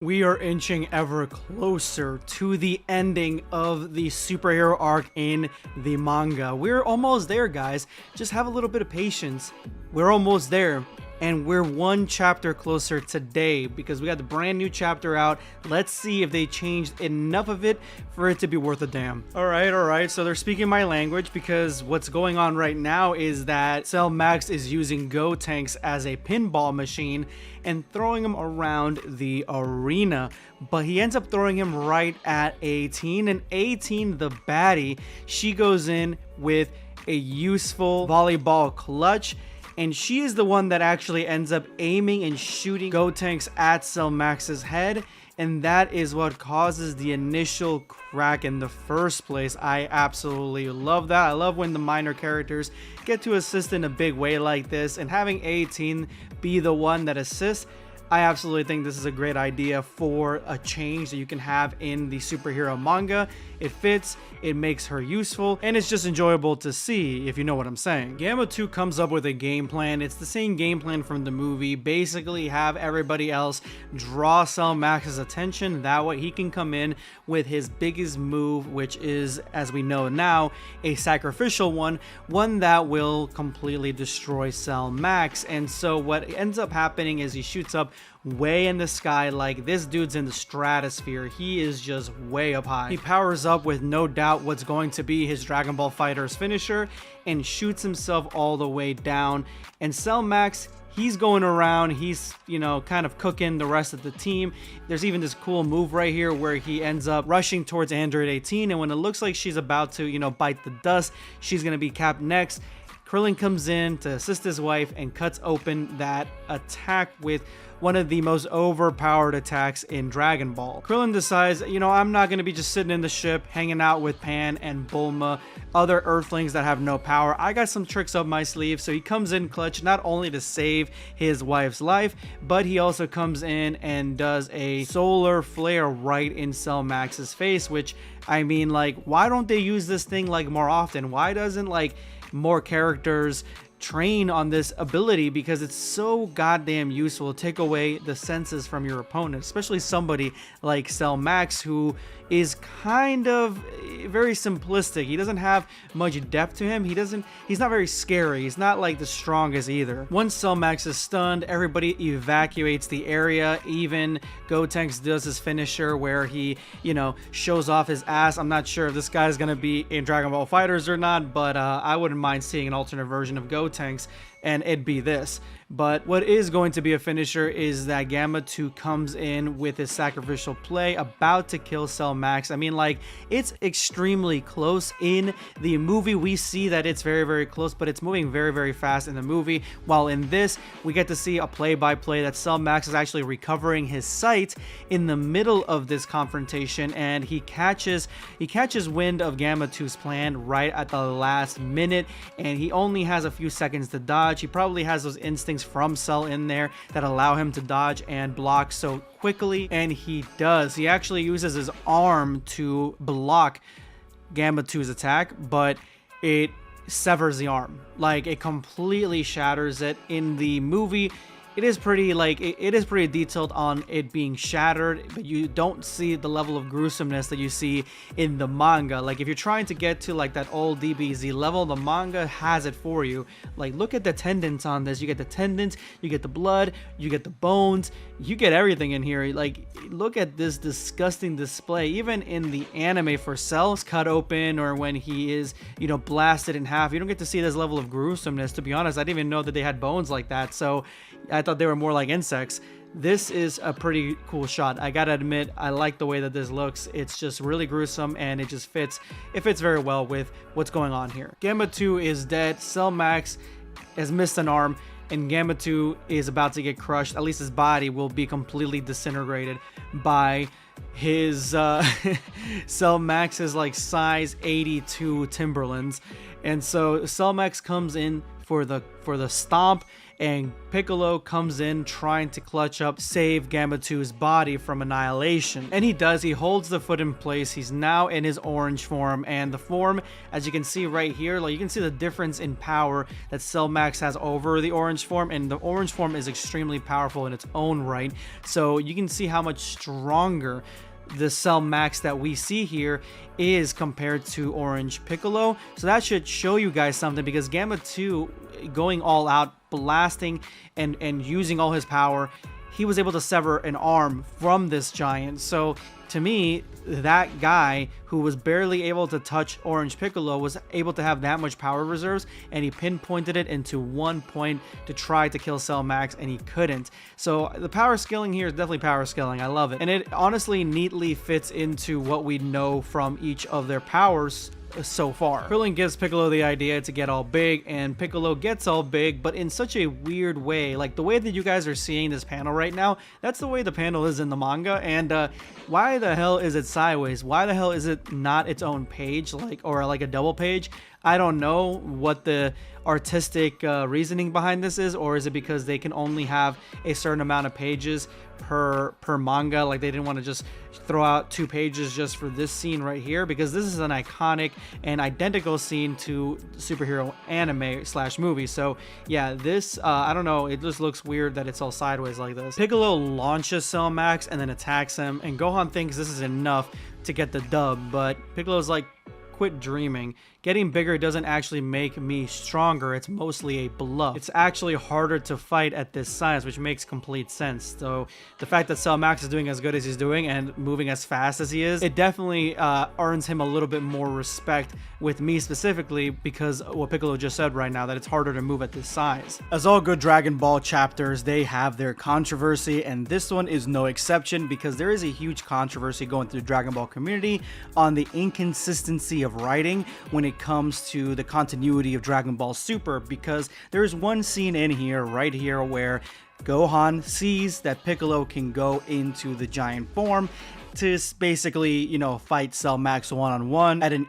We are inching ever closer to the ending of the superhero arc in the manga. We're almost there, guys. Just have a little bit of patience. We're almost there. And we're one chapter closer today because we got the brand new chapter out. Let's see if they changed enough of it for it to be worth a damn. All right. So they're speaking my language because what's going on right now is that Cell Max is using Gotenks as a pinball machine and throwing him around the arena. But he ends up throwing him right at 18. And 18, the baddie, she goes in with a useful volleyball clutch. And she is the one that actually ends up aiming and shooting Gotenks at Cell Max's head. And that is what causes the initial crack in the first place. I absolutely love that. I love when the minor characters get to assist in a big way like this. And having 18 be the one that assists, I absolutely think this is a great idea for a change that you can have in the superhero manga. It fits, it makes her useful, and it's just enjoyable to see, if you know what I'm saying. Gamma 2 comes up with a game plan. It's the same game plan from the movie. Basically, have everybody else draw Cell Max's attention. That way he can come in with his biggest move, which is, as we know now, a sacrificial one that will completely destroy Cell Max. And so what ends up happening is he shoots up way in the sky, like this dude's in the stratosphere. He is just way up high. He powers up with no doubt what's going to be his Dragon Ball FighterZ finisher and shoots himself all the way down. And Cell Max, he's going around, he's, kind of cooking the rest of the team. There's even this cool move right here where he ends up rushing towards Android 18, and when it looks like she's about to, bite the dust, she's going to be capped next. Krillin comes in to assist his wife and cuts open that attack with one of the most overpowered attacks in Dragon Ball. Krillin decides, I'm not going to be just sitting in the ship hanging out with Pan and Bulma, other Earthlings that have no power. I got some tricks up my sleeve. So he comes in clutch not only to save his wife's life, but he also comes in and does a solar flare right in Cell Max's face, which, I mean, why don't they use this thing more often? Why doesn't more characters train on this ability? Because it's so goddamn useful to take away the senses from your opponent, especially somebody like Cell Max, who is kind of very simplistic. He doesn't have much depth to him. He's not very scary. He's not the strongest either. Once Cell Max is stunned, everybody evacuates the area. Even Gotenks does his finisher where he, shows off his ass. I'm not sure if this guy's gonna be in Dragon Ball FighterZ or not, but I wouldn't mind seeing an alternate version of Gotenks, and it'd be this. But what is going to be a finisher is that Gamma 2 comes in with his sacrificial play, about to kill Cell Max. I mean, it's extremely close. In the movie, we see that it's very, very close, but it's moving very, very fast in the movie. While in this, we get to see a play-by-play that Cell Max is actually recovering his sight in the middle of this confrontation, and he catches wind of Gamma 2's plan right at the last minute, and he only has a few seconds to dodge. He probably has those instincts from Cell in there that allow him to dodge and block so quickly, and he does. He actually uses his arm to block Gamma 2's attack, but it severs the arm. It completely shatters it. In the movie, it is pretty it is pretty detailed on it being shattered, but you don't see the level of gruesomeness that you see in the manga. If you're trying to get to that old DBZ level, the manga has it for you. Look at the tendons on this. You get the tendons, you get the blood, you get the bones, you get everything in here. Look at this disgusting display. Even in the anime for Cell's cut open, or when he is blasted in half, you don't get to see this level of gruesomeness. To be honest, I didn't even know that they had bones like that, so I thought they were more like insects. This is a pretty cool shot. I gotta admit, I like the way that this looks. It's just really gruesome, and it just fits. It fits very well with what's going on here. Gamma 2 is dead. Cell Max has missed an arm, and Gamma 2 is about to get crushed. At least his body will be completely disintegrated by his Cell Max's size 82 Timberlands. And so Cell Max comes in for the stomp, and Piccolo comes in trying to clutch up, save Gambatu's body from annihilation. And he does. He holds the foot in place. He's now in his orange form, and the form, as you can see right here, like you can see the difference in power that Cell Max has over the orange form, and the orange form is extremely powerful in its own right. So you can see how much stronger the Cell Max that we see here is compared to Orange Piccolo. So that should show you guys something, because Gamma 2 going all out, blasting and using all his power, he was able to sever an arm from this giant. So to me, that guy who was barely able to touch Orange Piccolo was able to have that much power reserves, and he pinpointed it into 1 point to try to kill Cell Max, and he couldn't. So the power scaling here is definitely power scaling. I love it. And it honestly neatly fits into what we know from each of their powers so far. Krillin gives Piccolo the idea to get all big, and Piccolo gets all big, but in such a weird way. Like the way that you guys are seeing this panel right now, that's the way the panel is in the manga. And why the hell is it sideways? Why the hell is it not its own page, or like a double page? I don't know what the artistic reasoning behind this is, or is it because they can only have a certain amount of pages per manga? Like they didn't want to just throw out 2 pages just for this scene right here, because this is an iconic and identical scene to superhero anime / movie. So yeah, this I don't know, it just looks weird that it's all sideways like this. Piccolo launches Cell Max and then attacks him, and Gohan thinks this is enough to get the dub, but Piccolo's like, quit dreaming. Getting bigger doesn't actually make me stronger. It's mostly a bluff. It's actually harder to fight at this size, which makes complete sense. So the fact that Cell Max is doing as good as he's doing and moving as fast as he is, it definitely earns him a little bit more respect with me specifically, because what Piccolo just said right now, that it's harder to move at this size. As all good Dragon Ball chapters, they have their controversy, and this one is no exception, because there is a huge controversy going through the Dragon Ball community on the inconsistency of writing when it comes to the continuity of Dragon Ball Super, because there is one scene in here, right here, where Gohan sees that Piccolo can go into the giant form to basically, you know, fight Cell Max one-on-one at an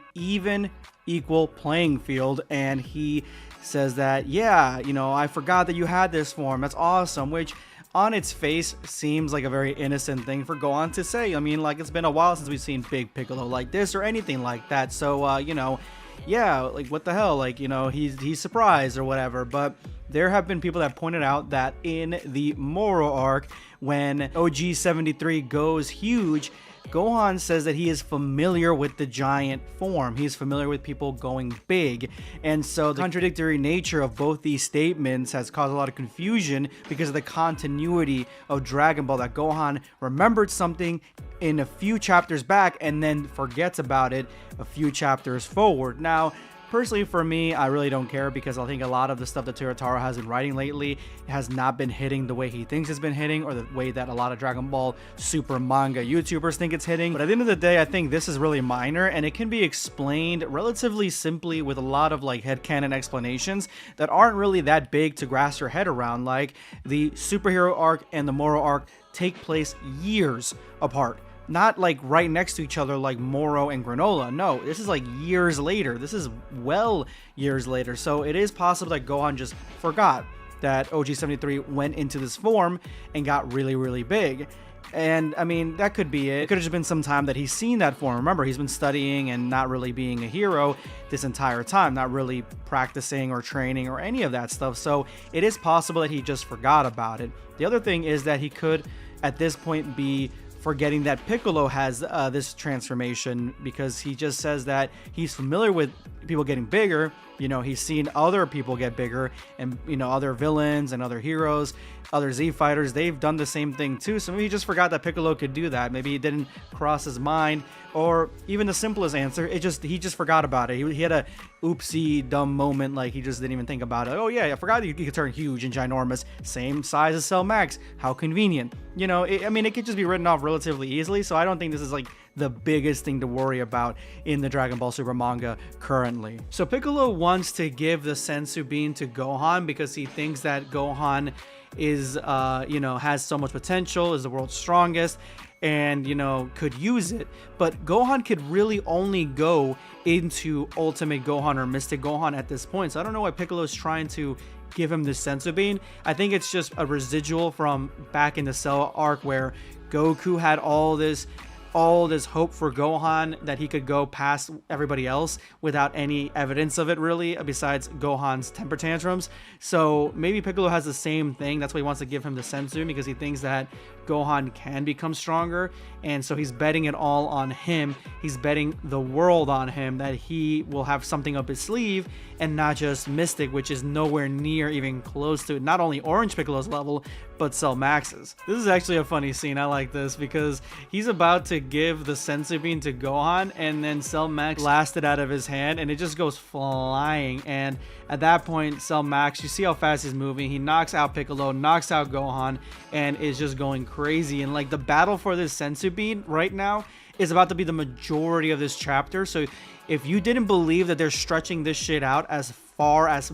equal playing field, and he says that, yeah, you know, I forgot that you had this form, that's awesome, which on its face seems like a very innocent thing for Gohan to say. I mean, like, it's been a while since we've seen Big Piccolo like this or anything like that, so you know, yeah, like, what the hell, like, you know, he's surprised or whatever. But there have been people that pointed out that in the Moro arc, when OG 73 goes huge, Gohan says that he is familiar with the giant form. He's familiar with people going big. And so the contradictory nature of both these statements has caused a lot of confusion because of the continuity of Dragon Ball, that Gohan remembered something in a few chapters back and then forgets about it a few chapters forward. Now, personally, for me, I really don't care, because I think a lot of the stuff that Toyotaro has been writing lately has not been hitting the way he thinks it's been hitting, or the way that a lot of Dragon Ball Super manga YouTubers think it's hitting. But at the end of the day, I think this is really minor, and it can be explained relatively simply with a lot of like headcanon explanations that aren't really that big to grasp your head around. Like the superhero arc and the Moro arc take place years apart. Not like right next to each other like Moro and Granola. No, this is like years later. This is well years later. So it is possible that Gohan just forgot that OG-73 went into this form and got really, really big. And I mean, that could be it. It could have just been some time that he's seen that form. Remember, he's been studying and not really being a hero this entire time, not really practicing or training or any of that stuff. So it is possible that he just forgot about it. The other thing is that he could, at this point, be forgetting that Piccolo has this transformation, because he just says that he's familiar with people getting bigger. You know, he's seen other people get bigger, and, you know, other villains and other heroes, other Z fighters, they've done the same thing too. So maybe he just forgot that Piccolo could do that. Maybe it didn't cross his mind, or even the simplest answer, he just forgot about it. He had a oopsie dumb moment, like he just didn't even think about it. Oh yeah, I forgot you could turn huge and ginormous, same size as Cell Max. How convenient. You know, I mean, it could just be written off relatively easily. So I don't think this is like the biggest thing to worry about in the Dragon Ball Super manga currently. So Piccolo wants to give the Senzu Bean to Gohan because he thinks that Gohan is, you know, has so much potential, is the world's strongest. and, you know, could use it. But Gohan could really only go into Ultimate Gohan or Mystic Gohan at this point. So I don't know why Piccolo's trying to give him this senzu bean. I think it's just a residual from back in the Cell arc where Goku had all this hope for Gohan that he could go past everybody else without any evidence of it really, besides Gohan's temper tantrums. So maybe Piccolo has the same thing. That's why he wants to give him the senzu, because he thinks that Gohan can become stronger, and so he's betting it all on him. He's betting the world on him that he will have something up his sleeve and not just Mystic, which is nowhere near even close to not only Orange Piccolo's level, but Cell Max's. This is actually a funny scene. I like this because he's about to give the senzu bean to Gohan, and then Cell Max blasts it out of his hand and it just goes flying. And at that point, Cell Max, you see how fast he's moving. He knocks out Piccolo, knocks out Gohan, and is just going crazy. And like the battle for this senzu bean right now is about to be the majority of this chapter. So if you didn't believe that they're stretching this shit out as far as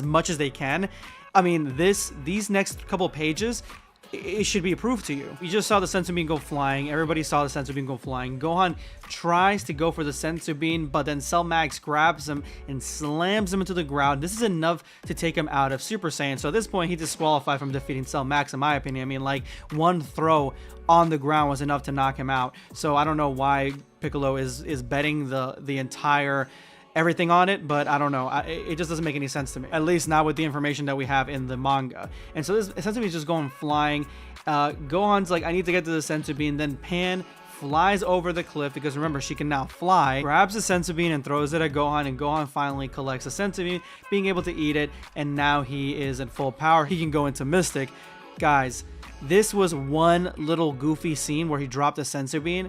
much as they can, I mean, these next couple pages, it should be approved to you. You just saw the senzu bean go flying. Everybody saw the senzu bean go flying. Gohan tries to go for the senzu bean, but then Cell Max grabs him and slams him into the ground. This is enough to take him out of Super Saiyan. So at this point, he disqualified from defeating Cell Max, in my opinion. I mean, like, one throw on the ground was enough to knock him out. So I don't know why Piccolo is betting the entire everything on it, but I don't know. It just doesn't make any sense to me, at least not with the information that we have in the manga. And so this essentially is just going flying. Gohan's like, I need to get to the senzu bean. Then Pan flies over the cliff, because remember, she can now fly, grabs the senzu bean and throws it at Gohan, and Gohan finally collects the senzu bean, being able to eat it, and now he is at full power. He can go into Mystic. Guys, this was one little goofy scene where he dropped a senzu bean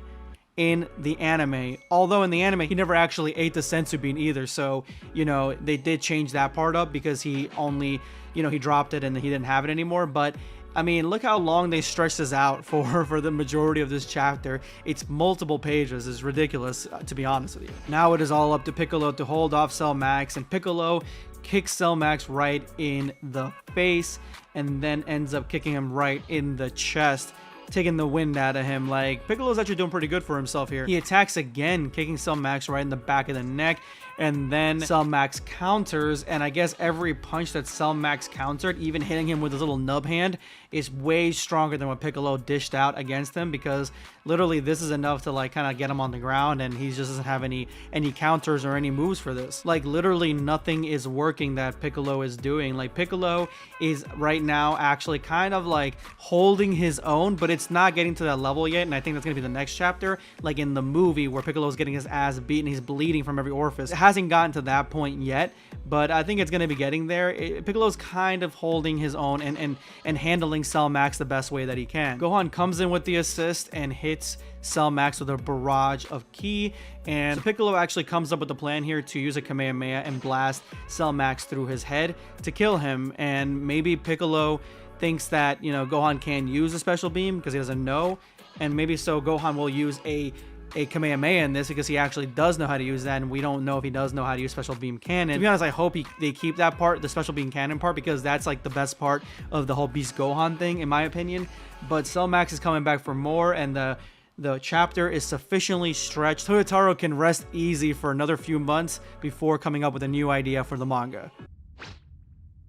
in the anime, although in the anime he never actually ate the senzu bean either. So, you know, they did change that part up because he only, you know, he dropped it and he didn't have it anymore. But I mean, look how long they stretched this out for the majority of this chapter. It's multiple pages. It's ridiculous, to be honest with you. Now it is all up to Piccolo to hold off Cell Max, and Piccolo kicks Cell Max right in the face and then ends up kicking him right in the chest, taking the wind out of him. Like, Piccolo's actually doing pretty good for himself here. He attacks again, kicking Cell Max right in the back of the neck, and then Cell Max counters, and I guess every punch that Cell Max countered, even hitting him with his little nub hand, is way stronger than what Piccolo dished out against him, because literally this is enough to like kind of get him on the ground, and he just doesn't have any counters or any moves for this. Like, literally nothing is working that Piccolo is doing. Like, Piccolo is right now actually kind of like holding his own, but it's not getting to that level yet, and I think that's gonna be the next chapter, like in the movie where Piccolo's getting his ass beaten, he's bleeding from every orifice. It hasn't gotten to that point yet, but I think it's gonna be getting there. Piccolo's kind of holding his own and handling Cell Max the best way that he can. Gohan comes in with the assist and hits Cell Max with a barrage of ki, and Piccolo actually comes up with the plan here to use a Kamehameha and blast Cell Max through his head to kill him. And maybe Piccolo thinks that, you know, Gohan can use a special beam because he doesn't know, and maybe so Gohan will use a Kamehameha in this because he actually does know how to use that, and we don't know if he does know how to use Special Beam Cannon. To be honest, I hope they keep that part, the Special Beam Cannon part, because that's like the best part of the whole Beast Gohan thing, in my opinion. But Cell Max is coming back for more, and the chapter is sufficiently stretched. Toyotaro can rest easy for another few months before coming up with a new idea for the manga.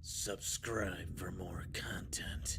Subscribe for more content.